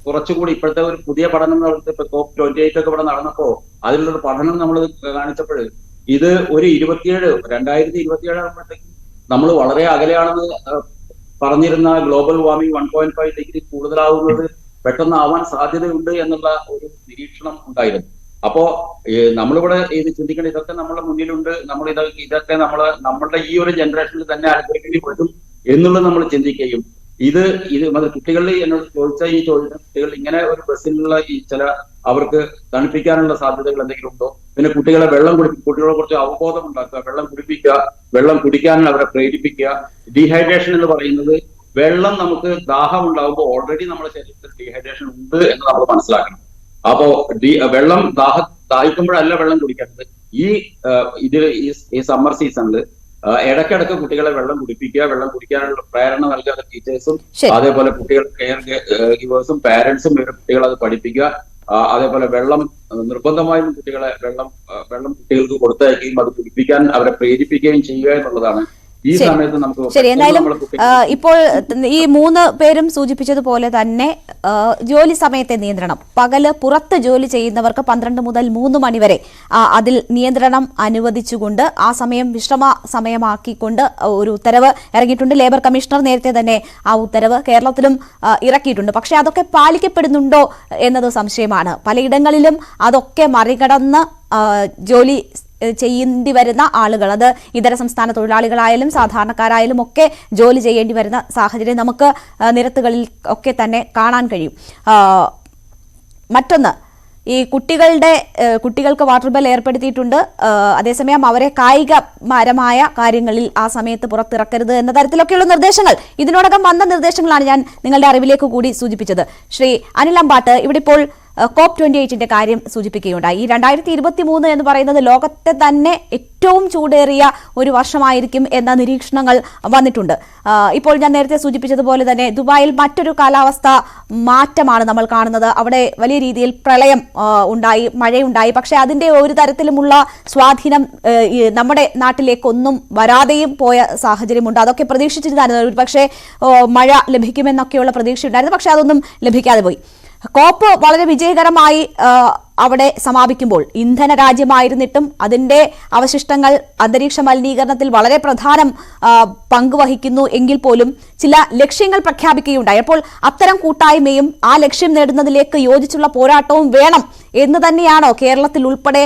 കുറച്ചുകൂടി ഇപ്പോഴത്തെ ഒരു പുതിയ പഠനം ഇപ്പൊ COP28 ഒക്കെ ഇവിടെ നടന്നപ്പോ അതിലുള്ളൊരു പഠനം നമ്മൾ കാണിച്ചപ്പോൾ ഇത് ഒരു 2027 ആകുമ്പോഴത്തേക്കും നമ്മൾ വളരെ അകലെയാണെന്ന് പറഞ്ഞിരുന്ന ഗ്ലോബൽ വാർമിംഗ് 1.5 ഡിഗ്രി കൂടുതലാവുന്നത് പെട്ടെന്ന് ആവാൻ സാധ്യതയുണ്ട് എന്നുള്ള ഒരു നിരീക്ഷണം ഉണ്ടായിരുന്നു. അപ്പോ നമ്മളിവിടെ ഇത് ചിന്തിക്കേണ്ട ഇതൊക്കെ നമ്മുടെ മുന്നിലുണ്ട്, ഇതൊക്കെ നമ്മളുടെ ഈ ഒരു ജനറേഷനിൽ തന്നെ അനുഭവിക്കേണ്ടി വരും എന്നുള്ളത് നമ്മൾ ചിന്തിക്കുകയും ഇത് കുട്ടികളിൽ എന്നോട് ചോദിച്ച ഈ ചോദ്യം, കുട്ടികൾ ഇങ്ങനെ ഒരു ബസ്സിലുള്ള ഈ ചില അവർക്ക് തണുപ്പിക്കാനുള്ള സാധ്യതകൾ എന്തെങ്കിലും ഉണ്ടോ? പിന്നെ കുട്ടികളെ കുട്ടികളെ കുറിച്ച് അവബോധം ഉണ്ടാക്കുക, വെള്ളം കുടിപ്പിക്കുക, വെള്ളം കുടിക്കാനുള്ള അവരെ പ്രേരിപ്പിക്കുക. ഡീഹൈഡ്രേഷൻ എന്ന് പറയുന്നത് വെള്ളം നമുക്ക് ദാഹം ഉണ്ടാകുമ്പോൾ ഓൾറെഡി നമ്മുടെ ശരീരത്തിൽ ഡീഹൈഡ്രേഷൻ ഉണ്ട് എന്ന് നമ്മൾ മനസ്സിലാക്കണം. അപ്പോ വെള്ളം ദാഹിക്കുമ്പോഴല്ല വെള്ളം കുടിക്കേണ്ടത്. ഈ സമ്മർ സീസണിൽ ഇടയ്ക്കിടയ്ക്ക് കുട്ടികളെ വെള്ളം കുടിപ്പിക്കുക, വെള്ളം കുടിക്കാനുള്ള പ്രേരണ നൽകാതെ ടീച്ചേഴ്സും ശരി. അതേപോലെ കുട്ടികൾ കെയർ ഗിവേഴ്സും പാരന്റ്സും കുട്ടികളെ അത് പഠിപ്പിക്കുക. അതേപോലെ വെള്ളം നിർബന്ധമായും വെള്ളം കുട്ടികൾക്ക് കൊടുത്തയക്കുകയും അത് കുടിപ്പിക്കാൻ അവരെ പ്രേരിപ്പിക്കുകയും ചെയ്യുക എന്നുള്ളതാണ് ഈ ശരി. സമയത്ത് നമുക്ക് ശരി, എന്തായാലും ഇപ്പോൾ ഈ 3 പേരും സൂചിപ്പിച്ചതുപോലെ തന്നെ ജോലി സമയത്തെ നിയന്ത്രണം, പകല് പുറത്ത് ജോലി ചെയ്യുന്നവർക്ക് 12 മുതൽ 3 മണി വരെ അതിൽ നിയന്ത്രണം അനുവദിച്ചുകൊണ്ട് ആ സമയം വിശ്രമ സമയമാക്കിക്കൊണ്ട് ഒരു ഉത്തരവ് ഇറങ്ങിയിട്ടുണ്ട്. ലേബർ കമ്മീഷണർ നേരത്തെ തന്നെ ആ ഉത്തരവ് കേരളത്തിലും ഇറക്കിയിട്ടുണ്ട്. പക്ഷേ അതൊക്കെ പാലിക്കപ്പെടുന്നുണ്ടോ എന്നത് സംശയമാണ്. പലയിടങ്ങളിലും അതൊക്കെ മറികടന്ന് ജോലി ചെയ്യേണ്ടി വരുന്ന ആളുകൾ, അത് ഇതര സംസ്ഥാന തൊഴിലാളികളായാലും സാധാരണക്കാരായാലും ഒക്കെ ജോലി ചെയ്യേണ്ടി വരുന്ന സാഹചര്യം നമുക്ക് നിരത്തുകളിൽ ഒക്കെ തന്നെ കാണാൻ കഴിയും. മറ്റൊന്ന്, ഈ കുട്ടികൾക്ക് വാട്ടർ ബെൽ ഏർപ്പെടുത്തിയിട്ടുണ്ട്. അതേസമയം അവരെ കായികപരമായ കാര്യങ്ങളിൽ ആ സമയത്ത് പുറത്തിറക്കരുത് എന്ന തരത്തിലൊക്കെയുള്ള നിർദ്ദേശങ്ങൾ, ഇതിനോടകം വന്ന നിർദ്ദേശങ്ങളാണ് ഞാൻ നിങ്ങളുടെ അറിവിലേക്ക് കൂടി സൂചിപ്പിച്ചത്. ശ്രീ അനിൽ അമ്പാട്ട്, ഇവിടെ ഇപ്പോൾ COP28 കാര്യം സൂചിപ്പിക്കുകയുണ്ടായി. ഈ 2023 എന്ന് പറയുന്നത് ലോകത്തെ തന്നെ ഏറ്റവും ചൂടേറിയ ഒരു വർഷമായിരിക്കും എന്ന നിരീക്ഷണങ്ങൾ വന്നിട്ടുണ്ട്. ഇപ്പോൾ ഞാൻ നേരത്തെ സൂചിപ്പിച്ചതുപോലെ തന്നെ ദുബായിൽ മറ്റൊരു കാലാവസ്ഥ മാറ്റമാണ് നമ്മൾ കാണുന്നത്. അവിടെ വലിയ രീതിയിൽ പ്രളയം ഉണ്ടായി, മഴയുണ്ടായി. പക്ഷേ അതിന്റെ ഒരു തരത്തിലുമുള്ള സ്വാധീനം നമ്മുടെ നാട്ടിലേക്കൊന്നും വരാതെയും പോയ സാഹചര്യമുണ്ട്. അതൊക്കെ പ്രതീക്ഷിച്ചിരുന്നായിരുന്നു. ഒരു പക്ഷേ മഴ ലഭിക്കുമെന്നൊക്കെയുള്ള പ്രതീക്ഷയുണ്ടായിരുന്നു. പക്ഷേ അതൊന്നും ലഭിക്കാതെ പോയി. കോപ്പ് വളരെ വിജയകരമായി അവിടെ സമാപിക്കുമ്പോൾ ഇന്ധന രാജ്യമായിരുന്നിട്ടും അതിന്റെ അവശിഷ്ടങ്ങൾ അന്തരീക്ഷ മലിനീകരണത്തിൽ വളരെ പ്രധാനം പങ്കുവഹിക്കുന്നു എങ്കിൽ പോലും ചില ലക്ഷ്യങ്ങൾ പ്രഖ്യാപിക്കുകയുണ്ടായി. അപ്പോൾ അത്തരം കൂട്ടായ്മയും ആ ലക്ഷ്യം നേടുന്നതിലേക്ക് യോജിച്ചുള്ള പോരാട്ടവും വേണം എന്ന് തന്നെയാണോ കേരളത്തിൽ ഉൾപ്പെടെ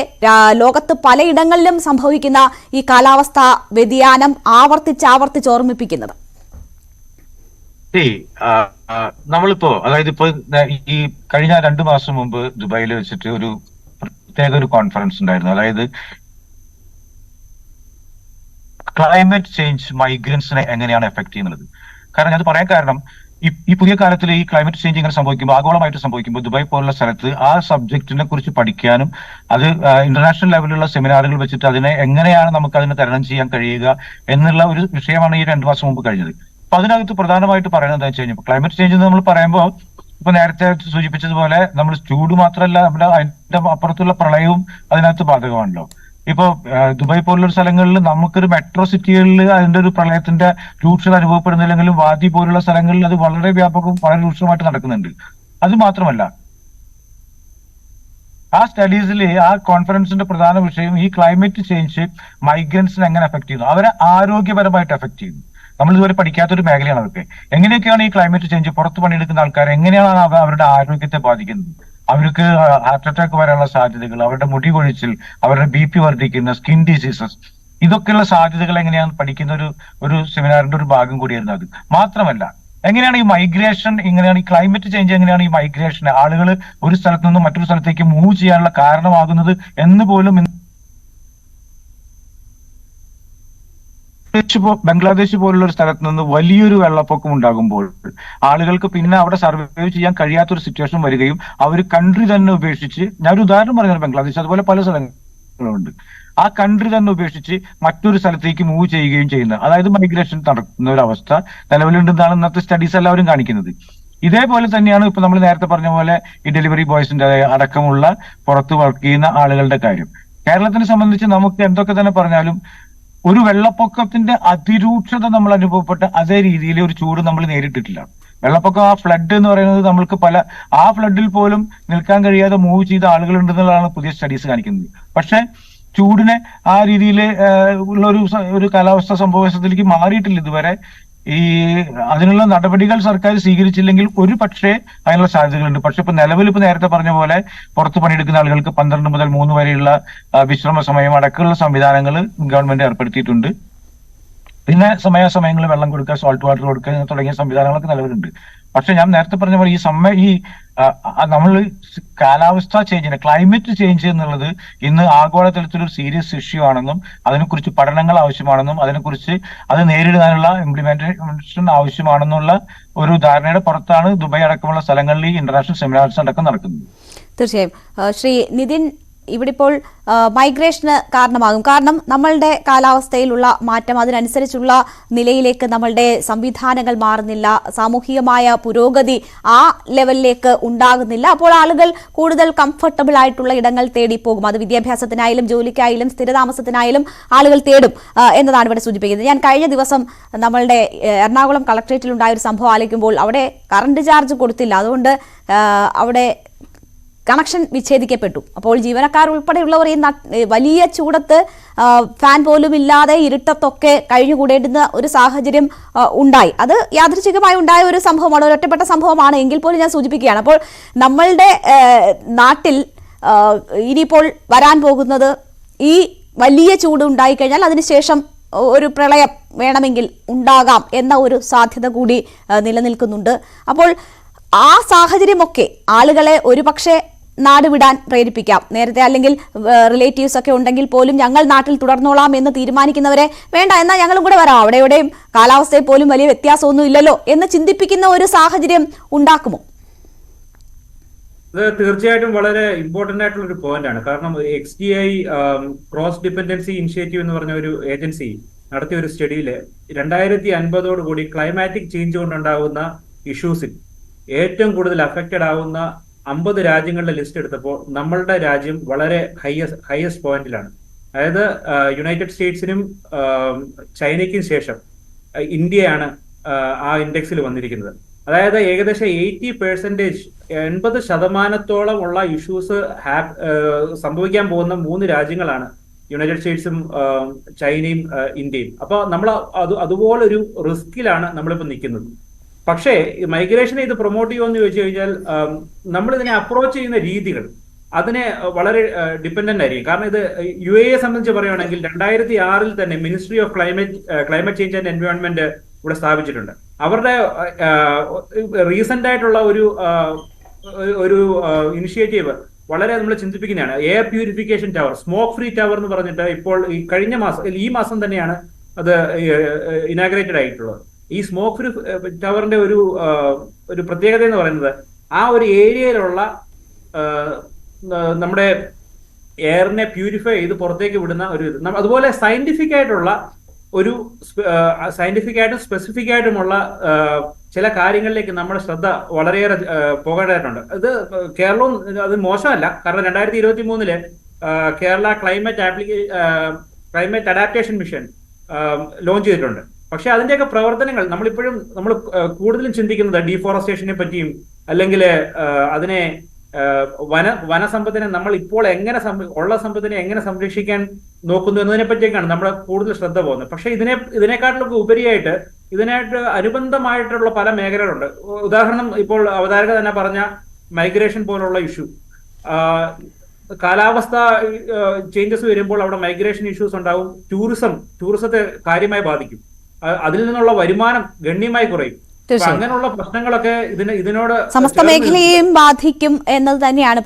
ലോകത്ത് പലയിടങ്ങളിലും സംഭവിക്കുന്ന ഈ കാലാവസ്ഥാ വ്യതിയാനം ആവർത്തിച്ച് ഓർമ്മിപ്പിക്കുന്നത്? നമ്മളിപ്പോ അതായത് ഇപ്പൊ ഈ കഴിഞ്ഞ 2 മാസം മുമ്പ് ദുബായിൽ വെച്ചിട്ട് ഒരു പ്രത്യേക കോൺഫറൻസ് ഉണ്ടായിരുന്നു. അതായത് ക്ലൈമറ്റ് ചേഞ്ച് മൈഗ്രൻസിനെ എങ്ങനെയാണ് എഫക്ട് ചെയ്യുന്നത്. കാരണം ഞാൻ പറയാൻ കാരണം ഈ പുതിയ കാലത്തിൽ ഈ ക്ലൈമറ്റ് ചേഞ്ച് ഇങ്ങനെ സംഭവിക്കുമ്പോൾ, ആഗോളമായിട്ട് സംഭവിക്കുമ്പോൾ, ദുബായ് പോലുള്ള സ്ഥലത്ത് ആ സബ്ജക്റ്റിനെ കുറിച്ച് പഠിക്കാനും അത് ഇന്റർനാഷണൽ ലെവലിലുള്ള സെമിനാറുകൾ വെച്ചിട്ട് അതിനെ എങ്ങനെയാണ് നമുക്ക് അതിനെ തരണം ചെയ്യാൻ കഴിയുക എന്നുള്ള ഒരു വിഷയമാണ് ഈ 2 മാസം മുമ്പ് കഴിഞ്ഞത്. അപ്പൊ അതിനകത്ത് പ്രധാനമായിട്ട് പറയുന്നത് എന്താ വെച്ച് കഴിഞ്ഞാൽ, ക്ലൈമറ്റ് ചേഞ്ച് നമ്മൾ പറയുമ്പോൾ ഇപ്പൊ നേരത്തെ സൂചിപ്പിച്ചതുപോലെ നമ്മൾ ചൂട് മാത്രമല്ല, നമ്മുടെ അതിന്റെ അപ്പുറത്തുള്ള പ്രളയവും അതിനകത്ത് ബാധകമാണല്ലോ. ഇപ്പൊ ദുബായ് പോലുള്ള സ്ഥലങ്ങളിൽ നമുക്കൊരു മെട്രോ സിറ്റികളിൽ അതിന്റെ ഒരു പ്രളയത്തിന്റെ രൂക്ഷത അനുഭവപ്പെടുന്നില്ലെങ്കിലും വാദി പോലുള്ള സ്ഥലങ്ങളിൽ അത് വളരെ വ്യാപകവും വളരെ രൂക്ഷമായിട്ട് നടക്കുന്നുണ്ട്. അത് മാത്രമല്ല, ആ സ്റ്റഡീസിൽ ആ കോൺഫറൻസിന്റെ പ്രധാന വിഷയം ഈ ക്ലൈമറ്റ് ചേഞ്ച് മൈഗ്രൻസിനെ എങ്ങനെ എഫക്ട് ചെയ്യുന്നു, അവരെ ആരോഗ്യപരമായിട്ട് എഫക്ട് ചെയ്യുന്നു. നമ്മൾ ഇതുവരെ പഠിക്കാത്തൊരു മേഖലയാണ് അതൊക്കെ. എങ്ങനെയൊക്കെയാണ് ഈ ക്ലൈമറ്റ് ചേഞ്ച് പുറത്ത് പണിയെടുക്കുന്ന ആൾക്കാർ എങ്ങനെയാണ് അവരുടെ ആരോഗ്യത്തെ ബാധിക്കുന്നത്, അവർക്ക് ഹാർട്ട് അറ്റാക്ക് വരാനുള്ള സാധ്യതകൾ, അവരുടെ മുടി കൊഴിച്ചിൽ, അവരുടെ BP വർദ്ധിക്കുന്ന സ്കിൻ ഡിസീസസ്, ഇതൊക്കെയുള്ള സാധ്യതകൾ എങ്ങനെയാണ് പഠിക്കുന്ന ഒരു സെമിനാറിന്റെ ഒരു ഭാഗം കൂടിയായിരുന്നു അത്. മാത്രമല്ല, എങ്ങനെയാണ് ഈ മൈഗ്രേഷൻ, എങ്ങനെയാണ് ഈ ക്ലൈമറ്റ് ചേഞ്ച്, എങ്ങനെയാണ് ഈ മൈഗ്രേഷൻ ആളുകൾ ഒരു സ്ഥലത്ത് നിന്ന് മറ്റൊരു സ്ഥലത്തേക്ക് മൂവ് ചെയ്യാനുള്ള കാരണമാകുന്നത് എന്ന് പോലും ബംഗ്ലാദേശ് പോലുള്ള ഒരു സ്ഥലത്ത് നിന്ന് വലിയൊരു വെള്ളപ്പൊക്കം ഉണ്ടാകുമ്പോൾ ആളുകൾക്ക് പിന്നെ അവിടെ സർവൈവ് ചെയ്യാൻ കഴിയാത്തൊരു സിറ്റുവേഷൻ വരികയും അവർ കൺട്രി തന്നെ ഉപേക്ഷിച്ച്, ഞാനൊരു ഉദാഹരണം പറഞ്ഞത് ബംഗ്ലാദേശ്, അതുപോലെ പല സ്ഥലങ്ങളുണ്ട്, ആ കൺട്രി തന്നെ ഉപേക്ഷിച്ച് മറ്റൊരു സ്ഥലത്തേക്ക് മൂവ് ചെയ്യുകയും ചെയ്യുന്നത്, അതായത് മൈഗ്രേഷൻ നടക്കുന്ന ഒരു അവസ്ഥ നിലവിലുണ്ടെന്നാണ് ഇന്നത്തെ സ്റ്റഡീസ് എല്ലാവരും കാണിക്കുന്നത്. ഇതേപോലെ തന്നെയാണ് ഇപ്പൊ നമ്മൾ നേരത്തെ പറഞ്ഞ പോലെ ഈ ഡെലിവറി ബോയ്സിന്റെ അടക്കമുള്ള പുറത്ത് വർക്ക് ചെയ്യുന്ന ആളുകളുടെ കാര്യം. കേരളത്തിനെ സംബന്ധിച്ച് നമുക്ക് എന്തൊക്കെ തന്നെ പറഞ്ഞാലും ഒരു വെള്ളപ്പൊക്കത്തിന്റെ അതിരൂക്ഷത നമ്മൾ അനുഭവപ്പെട്ട അതേ രീതിയിൽ ഒരു ചൂട് നമ്മൾ നേരിട്ടിട്ടില്ല. വെള്ളപ്പൊക്കം, ആ ഫ്ലഡ് എന്ന് പറയുന്നത് നമ്മൾക്ക് ആ ഫ്ലഡിൽ പോലും നിൽക്കാൻ കഴിയാതെ മൂവ് ചെയ്ത ആളുകൾ ഉണ്ടെന്നുള്ളതാണ് പുതിയ സ്റ്റഡീസ് കാണിക്കുന്നത്. പക്ഷെ ചൂടിനെ ആ രീതിയിൽ ഉള്ള ഒരു കാലാവസ്ഥ സംഭവത്തിലേക്ക് മാറിയിട്ടില്ല ഇതുവരെ. അതിനുള്ള നടപടികൾ സർക്കാർ സ്വീകരിച്ചില്ലെങ്കിൽ ഒരു പക്ഷേ അതിനുള്ള സാധ്യതകളുണ്ട്. പക്ഷെ ഇപ്പൊ നിലവിൽ നേരത്തെ പറഞ്ഞ പോലെ പുറത്ത് പണിയെടുക്കുന്ന ആളുകൾക്ക് 12 മുതൽ 3 വരെയുള്ള വിശ്രമ സമയം അടക്കമുള്ള സംവിധാനങ്ങൾ ഗവൺമെന്റ് ഏർപ്പെടുത്തിയിട്ടുണ്ട്. പിന്നെ സമയാസമയങ്ങളിൽ വെള്ളം കൊടുക്കുക, സോൾട്ട് വാട്ടർ കൊടുക്കുക തുടങ്ങിയ സംവിധാനങ്ങളൊക്കെ നിലവിലുണ്ട്. പക്ഷെ ഞാൻ നേരത്തെ പറഞ്ഞ പോലെ നമ്മൾ കാലാവസ്ഥാ ചേഞ്ചിനെ, ക്ലൈമറ്റ് ചേഞ്ച് എന്നുള്ളത് ഇന്ന് ആഗോളതലത്തിലൊരു സീരിയസ് ഇഷ്യൂ ആണെന്നും അതിനെക്കുറിച്ച് പഠനങ്ങൾ ആവശ്യമാണെന്നും അതിനെക്കുറിച്ച് അത് നേരിടാനുള്ള ഇംപ്ലിമെന്റേഷൻ ആവശ്യമാണെന്നുള്ള ഒരു ധാരണയുടെ പുറത്താണ് ദുബായ് അടക്കമുള്ള സ്ഥലങ്ങളിൽ ഇന്റർനാഷണൽ സെമിനാർസ് അടക്കം നടക്കുന്നത്. തീർച്ചയായും ശ്രീ നിതിൻ ഇവിടെ ഇപ്പോൾ മൈഗ്രേഷന് കാരണമാകും. കാരണം നമ്മളുടെ കാലാവസ്ഥയിലുള്ള മാറ്റം, അതിനനുസരിച്ചുള്ള നിലയിലേക്ക് നമ്മളുടെ സംവിധാനങ്ങൾ മാറുന്നില്ല, സാമൂഹികമായ പുരോഗതി ആ ലെവലിലേക്ക് ഉണ്ടാകുന്നില്ല. അപ്പോൾ ആളുകൾ കൂടുതൽ കംഫർട്ടബിൾ ആയിട്ടുള്ള ഇടങ്ങൾ തേടി പോകും. അത് വിദ്യാഭ്യാസത്തിനായാലും ജോലിക്കായാലും സ്ഥിരതാമസത്തിനായാലും ആളുകൾ തേടും എന്നതാണ് ഇവിടെ സൂചിപ്പിക്കുന്നത്. ഞാൻ കഴിഞ്ഞ ദിവസം നമ്മളുടെ എറണാകുളം കളക്ട്രേറ്റിലുണ്ടായ ഒരു സംഭവം ആലോചിക്കുമ്പോൾ അവിടെ കറണ്ട് ചാർജ് കൊടുത്തില്ല, അതുകൊണ്ട് അവിടെ കണക്ഷൻ വിച്ഛേദിക്കപ്പെട്ടു. അപ്പോൾ ജീവനക്കാർ ഉൾപ്പെടെയുള്ളവർ ഈ വലിയ ചൂടത്ത് ഫാൻ പോലും ഇല്ലാതെ ഇരുട്ടത്തൊക്കെ കഴിഞ്ഞുകൂടേണ്ടുന്ന ഒരു സാഹചര്യം ഉണ്ടായി. അത് യാദൃച്ഛികമായി ഉണ്ടായ ഒരു സംഭവമാണ്, ഒരു ഒറ്റപ്പെട്ട സംഭവമാണ് എങ്കിൽ പോലും ഞാൻ സൂചിപ്പിക്കുകയാണ്. അപ്പോൾ നമ്മളുടെ നാട്ടിൽ ഇനിയിപ്പോൾ വരാൻ പോകുന്നത് ഈ വലിയ ചൂട് ഉണ്ടായിക്കഴിഞ്ഞാൽ അതിനുശേഷം ഒരു പ്രളയം വേണമെങ്കിൽ ഉണ്ടാകാം എന്ന ഒരു സാധ്യത കൂടി നിലനിൽക്കുന്നുണ്ട്. അപ്പോൾ ആ സാഹചര്യമൊക്കെ ആളുകളെ ഒരുപക്ഷെ നാട് വിടാൻ പ്രേരിപ്പിക്കാം. നേരത്തെ അല്ലെങ്കിൽ റിലേറ്റീവ്സ് ഒക്കെ ഉണ്ടെങ്കിൽ പോലും ഞങ്ങൾ നാട്ടിൽ തുടർന്നോളാം എന്ന് തീരുമാനിക്കുന്നവരെ വേണ്ട, എന്നാൽ ഞങ്ങളും കൂടെ വരാം, അവിടെ എവിടെയും കാലാവസ്ഥയിൽ പോലും വലിയ വ്യത്യാസമൊന്നും ഇല്ലല്ലോ എന്ന് ചിന്തിപ്പിക്കുന്ന ഒരു സാഹചര്യം ഉണ്ടാക്കുമോ? ഇത് തീർച്ചയായിട്ടും വളരെ ഇമ്പോർട്ടന്റ് ആയിട്ടുള്ള ഒരു പോയിന്റ് ആണ്. കാരണം XDI ക്രോസ് ഡിപെൻഡൻസി ഇനിഷ്യേറ്റീവ് എന്ന് പറഞ്ഞ ഒരു ഏജൻസി നടത്തിയ ഒരു സ്റ്റഡിയിൽ 2050 ക്ലൈമാറ്റിക് ചേഞ്ച് കൊണ്ടുണ്ടാകുന്ന ഇഷ്യൂസിൽ ഏറ്റവും കൂടുതൽ അഫക്റ്റഡ് ആവുന്ന 50 രാജ്യങ്ങളുടെ ലിസ്റ്റ് എടുത്തപ്പോൾ നമ്മളുടെ രാജ്യം വളരെ ഹയസ്റ്റ് പോയിന്റിലാണ്. അതായത് യുണൈറ്റഡ് സ്റ്റേറ്റ്സിനും ചൈനയ്ക്കും ശേഷം ഇന്ത്യയാണ് ആ ഇൻഡെക്സിൽ വന്നിരിക്കുന്നത്. അതായത് ഏകദേശം 80% ഉള്ള ഇഷ്യൂസ് സംഭവിക്കാൻ പോകുന്ന 3 രാജ്യങ്ങളാണ് യുണൈറ്റഡ് സ്റ്റേറ്റ്സും ചൈനയും ഇന്ത്യയും. അപ്പോൾ നമ്മൾ അതുപോലൊരു റിസ്കിലാണ് നമ്മളിപ്പോൾ നിൽക്കുന്നത്. പക്ഷേ മൈഗ്രേഷനെ ഇത് പ്രൊമോട്ട് ചെയ്യുമെന്ന് ചോദിച്ചു കഴിഞ്ഞാൽ നമ്മൾ ഇതിനെ അപ്രോച്ച് ചെയ്യുന്ന രീതികൾ അതിനെ വളരെ ഡിപ്പെൻഡന്റ് ആയിരിക്കും. കാരണം ഇത് UAE സംബന്ധിച്ച് പറയുകയാണെങ്കിൽ 2006 തന്നെ ministry of climate change and environment ഇവിടെ സ്ഥാപിച്ചിട്ടുണ്ട്. അവരുടെ റീസെന്റ് ആയിട്ടുള്ള ഒരു ഇനിഷ്യേറ്റീവ് വളരെ നമ്മൾ ചിന്തിപ്പിക്കുന്നതാണ്. Air purification tower, smoke free tower എന്ന് പറഞ്ഞിട്ട് ഇപ്പോൾ ഈ മാസം തന്നെയാണ് അത് ഇനാഗ്രേറ്റഡ് ആയിട്ടുള്ളത്. ഈ സ്മോക്ക് ഫ്രീ ടവറിന്റെ ഒരു പ്രത്യേകത എന്ന് പറയുന്നത് ആ ഒരു ഏരിയയിലുള്ള നമ്മുടെ എയറിനെ പ്യൂരിഫൈ ചെയ്ത് പുറത്തേക്ക് വിടുന്ന ഒരു അതുപോലെ സയന്റിഫിക് ആയിട്ടും സ്പെസിഫിക് ആയിട്ടുമുള്ള ചില കാര്യങ്ങളിലേക്ക് നമ്മുടെ ശ്രദ്ധ വളരെയേറെ പോകേണ്ടതായിട്ടുണ്ട്. ഇത് കേരളവും അത് മോശമല്ല. കാരണം 2023 Kerala climate adaptation mission launch ചെയ്തിട്ടുണ്ട്. പക്ഷെ അതിന്റെയൊക്കെ പ്രവർത്തനങ്ങൾ നമ്മൾ കൂടുതലും ചിന്തിക്കുന്നത് ഡീഫോറസ്റ്റേഷനെ പറ്റിയും അല്ലെങ്കിൽ അതിനെ വനസമ്പത്തിനെ നമ്മൾ ഇപ്പോൾ എങ്ങനെ ഉള്ള സമ്പത്തിനെ എങ്ങനെ സംരക്ഷിക്കാൻ നോക്കുന്നു എന്നതിനെ പറ്റിയൊക്കെയാണ് നമ്മൾ കൂടുതൽ ശ്രദ്ധ പോകുന്നത്. പക്ഷെ ഇതിനെക്കാട്ടിലൊക്കെ ഉപരിയായിട്ട് ഇതിനായിട്ട് അനുബന്ധമായിട്ടുള്ള പല മേഖലകളുണ്ട്. ഉദാഹരണം, ഇപ്പോൾ അവതാരക തന്നെ പറഞ്ഞ മൈഗ്രേഷൻ പോലുള്ള ഇഷ്യൂ, കാലാവസ്ഥ ചേഞ്ചസ് വരുമ്പോൾ അവിടെ മൈഗ്രേഷൻ ഇഷ്യൂസ് ഉണ്ടാവും. ടൂറിസത്തെ കാര്യമായി ബാധിക്കും. അതിൽ നിന്നുള്ള വരുമാനം ഗണ്യമായി കുറയും. അങ്ങനെയുള്ള പ്രശ്നങ്ങളൊക്കെ ഇതിനോട് സമസ്ത മേഖലയെയും ബാധിക്കും എന്നത് തന്നെയാണ്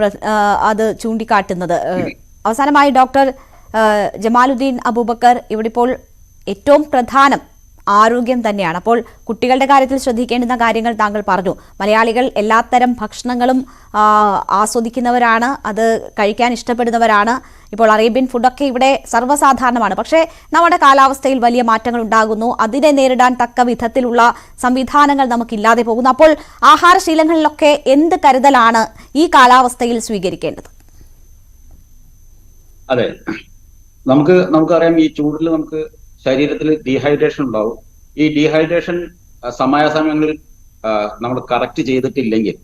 അത് ചൂണ്ടിക്കാട്ടുന്നത്. അവസാനമായി ഡോക്ടർ ജമാലുദ്ദീൻ അബൂബക്കർ, ഇവിടെ ഇപ്പോൾ ഏറ്റവും പ്രധാനം ആരോഗ്യം തന്നെയാണ്. അപ്പോൾ കുട്ടികളുടെ കാര്യത്തിൽ ശ്രദ്ധിക്കേണ്ടുന്ന കാര്യങ്ങൾ താങ്കൾ പറഞ്ഞു. മലയാളികൾ എല്ലാത്തരം ഭക്ഷണങ്ങളും ആസ്വദിക്കുന്നവരാണ്, അത് കഴിക്കാൻ ഇഷ്ടപ്പെടുന്നവരാണ്. ഇപ്പോൾ അറേബ്യൻ ഫുഡൊക്കെ ഇവിടെ സർവ്വസാധാരണമാണ്. പക്ഷേ നമ്മുടെ കാലാവസ്ഥയിൽ വലിയ മാറ്റങ്ങൾ ഉണ്ടാകുന്നു. അതിനെ നേരിടാൻ തക്ക വിധത്തിലുള്ള സംവിധാനങ്ങൾ നമുക്കില്ലാതെ പോകുന്നു. അപ്പോൾ ആഹാരശീലങ്ങളിലൊക്കെ എന്ത് കരുതലാണ് ഈ കാലാവസ്ഥയിൽ സ്വീകരിക്കേണ്ടത്? അതെ, നമുക്കറിയാം, ഈ ചൂടിൽ നമുക്ക് ശരീരത്തിൽ ഡീഹൈഡ്രേഷൻ ഉണ്ടാവും. ഈ ഡീഹൈഡ്രേഷൻ സമയാസമയങ്ങളിൽ നമ്മൾ കറക്റ്റ് ചെയ്തിട്ടില്ലെങ്കിൽ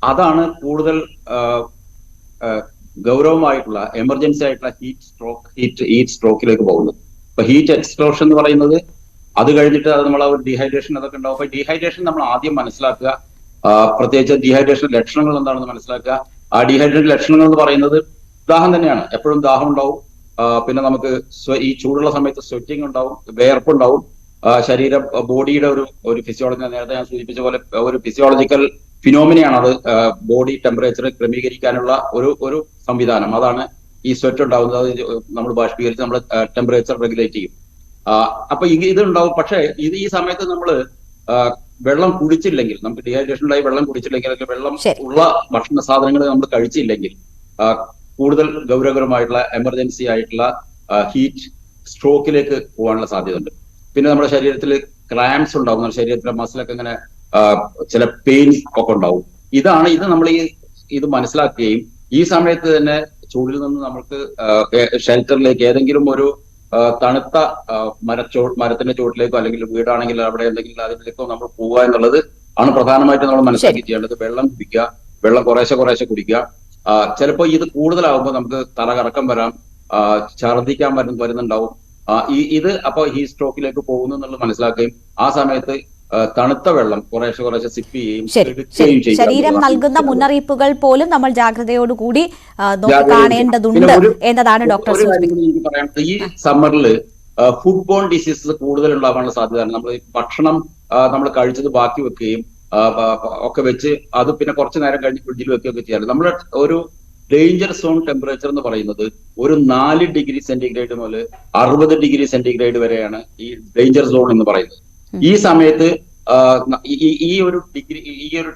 അതാണ് കൂടുതൽ ഗൗരവമായിട്ടുള്ള എമർജൻസി ആയിട്ടുള്ള ഹീറ്റ് സ്ട്രോക്കിലേക്ക് പോകുന്നത്. ഇപ്പൊ ഹീറ്റ് എക്സ്പ്ലോഷൻ എന്ന് പറയുന്നത് അത് കഴിഞ്ഞിട്ട് അത് നമ്മൾ ഡീഹൈഡ്രേഷൻ അതൊക്കെ ഉണ്ടാവും. അപ്പൊ ഡീഹൈഡ്രേഷൻ നമ്മൾ ആദ്യം മനസ്സിലാക്കുക. പ്രത്യേകിച്ച് ഡീഹൈഡ്രേഷൻ ലക്ഷണങ്ങൾ എന്താണെന്ന് മനസ്സിലാക്കുക. ആ ഡീഹൈഡ്രേഷൻ ലക്ഷണങ്ങൾ എന്ന് പറയുന്നത് ദാഹം തന്നെയാണ്. എപ്പോഴും ദാഹം ഉണ്ടാവും. പിന്നെ നമുക്ക് ഈ ചൂടുള്ള സമയത്ത് സ്വെറ്റിംഗ് ഉണ്ടാവും, വേർപ്പുണ്ടാവും. ശരീരം ബോഡിയുടെ ഒരു ഫിസിയോളജി, നേരത്തെ ഞാൻ സൂചിപ്പിച്ച പോലെ ഒരു ഫിസിയോളജിക്കൽ ഫിനോമിനയാണ് അത്. ബോഡി ടെമ്പറേച്ചർ ക്രമീകരിക്കാനുള്ള ഒരു സംവിധാനം, അതാണ് ഈ സ്വെറ്റ് ഉണ്ടാവുന്നത്. അത് നമ്മൾ ബാഷ്പീകരിച്ച് നമ്മൾ ടെമ്പറേച്ചർ റെഗുലേറ്റ് ചെയ്യും. അപ്പൊ ഇത് ഉണ്ടാവും. പക്ഷേ ഈ സമയത്ത് നമ്മൾ വെള്ളം കുടിച്ചില്ലെങ്കിൽ, നമുക്ക് ഡീഹൈഡ്രേഷൻ ഉണ്ടായി വെള്ളം കുടിച്ചില്ലെങ്കിൽ, അല്ലെങ്കിൽ വെള്ളം ഉള്ള ഭക്ഷണ സാധനങ്ങൾ നമ്മൾ കഴിച്ചില്ലെങ്കിൽ കൂടുതൽ ഗൗരവകരമായിട്ടുള്ള എമർജൻസി ആയിട്ടുള്ള ഹീറ്റ് സ്ട്രോക്കിലേക്ക് പോകാനുള്ള സാധ്യതയുണ്ട്. പിന്നെ നമ്മുടെ ശരീരത്തിൽ ക്രാംസ് ഉണ്ടാവും, നമ്മുടെ ശരീരത്തിലെ മസിലൊക്കെ ഇങ്ങനെ ചില പെയിൻസ് ഒക്കെ ഉണ്ടാവും. ഇത് നമ്മൾ ഇത് മനസ്സിലാക്കുകയും ഈ സമയത്ത് തന്നെ ചൂടിൽ നിന്ന് നമുക്ക് ഷെൽട്ടറിലേക്ക് ഏതെങ്കിലും ഒരു തണുത്ത മരത്തിന്റെ ചുവട്ടിലേക്കോ അല്ലെങ്കിൽ വീടാണെങ്കിൽ അവിടെ എന്തെങ്കിലും അതിലേക്കോ നമ്മൾ പോവുക എന്നുള്ളത് ആണ് പ്രധാനമായിട്ടും നമ്മൾ മനസ്സിലാക്കി ചെയ്യേണ്ടത്. വെള്ളം കുടിക്കുക, വെള്ളം കുറേശ്ശെ കുടിക്കുക. ചിലപ്പോൾ ഇത് കൂടുതലാവുമ്പോൾ നമുക്ക് തലകറക്കം വരാം, ഛർദ്ദിക്കാൻ വരുന്നുണ്ടാവും. ഇത് അപ്പൊ ഈ സ്ട്രോക്കിലേക്ക് പോകുന്നു എന്നുള്ളത് മനസ്സിലാക്കുകയും ആ സമയത്ത് തണുത്ത വെള്ളം കുറേശ്ശെ സിപ്പ് ചെയ്യുകയും ശരീരം നൽകുന്ന മുന്നറിയിപ്പുകൾ പോലും നമ്മൾ ജാഗ്രതയോടുകൂടി കാണേണ്ടതുണ്ട് എന്നതാണ് ഡോക്ടർ എനിക്ക് പറയാനുള്ളത്. ഈ സമ്മറിൽ ഫുഡ് ബോൺ ഡിസീസസ് കൂടുതൽ ഉണ്ടാവാനുള്ള സാധ്യതയാണ്. നമ്മൾ ഭക്ഷണം നമ്മൾ കഴിച്ചത് ബാക്കി വെക്കുകയും ഒക്കെ വെച്ച് അത് പിന്നെ കുറച്ചു നേരം കഴിഞ്ഞ് ഫ്രിഡ്ജിൽ വെക്കുകയൊക്കെ ചെയ്യാറുണ്ട്. നമ്മുടെ ഒരു ഡേഞ്ചർ സോൺ ടെമ്പറേച്ചർ എന്ന് പറയുന്നത് ഒരു 4 ഡിഗ്രി സെന്റിഗ്രേഡ് മുതൽ 60 ഡിഗ്രി സെന്റിഗ്രേഡ് വരെയാണ് ഈ ഡേഞ്ചർ സോൺ എന്ന് പറയുന്നത്. ഈ സമയത്ത് ഈ ഒരു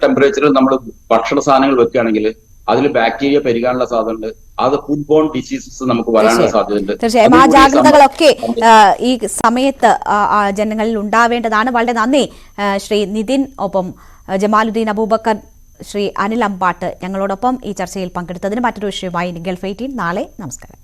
ടെമ്പറേച്ചറിൽ നമ്മൾ ഭക്ഷണ സാധനങ്ങൾ വെക്കുകയാണെങ്കിൽ അതിൽ ബാക്ടീരിയ പെരുകാനുള്ള സാധ്യതയുണ്ട്. അത് ഫുഡ് ബോൺ ഡിസീസസ് നമുക്ക് വരാനുള്ള സാധ്യതയുണ്ട്. തീർച്ചയായും ആ ജാഗ്രതകളൊക്കെ ഈ സമയത്ത് ജനങ്ങളിൽ ഉണ്ടാവേണ്ടതാണ്. വളരെ നന്ദി ശ്രീ നിതിൻ, ഒപ്പം ജമാലുദ്ദീൻ അബൂബക്കർ, ശ്രീ അനിൽ അമ്പാട്ട് ഞങ്ങളോടൊപ്പം ഈ ചർച്ചയിൽ പങ്കെടുത്തതിന്. മറ്റൊരു വിഷയമായി ഗൾഫ് 18 നാളെ. നമസ്കാരം.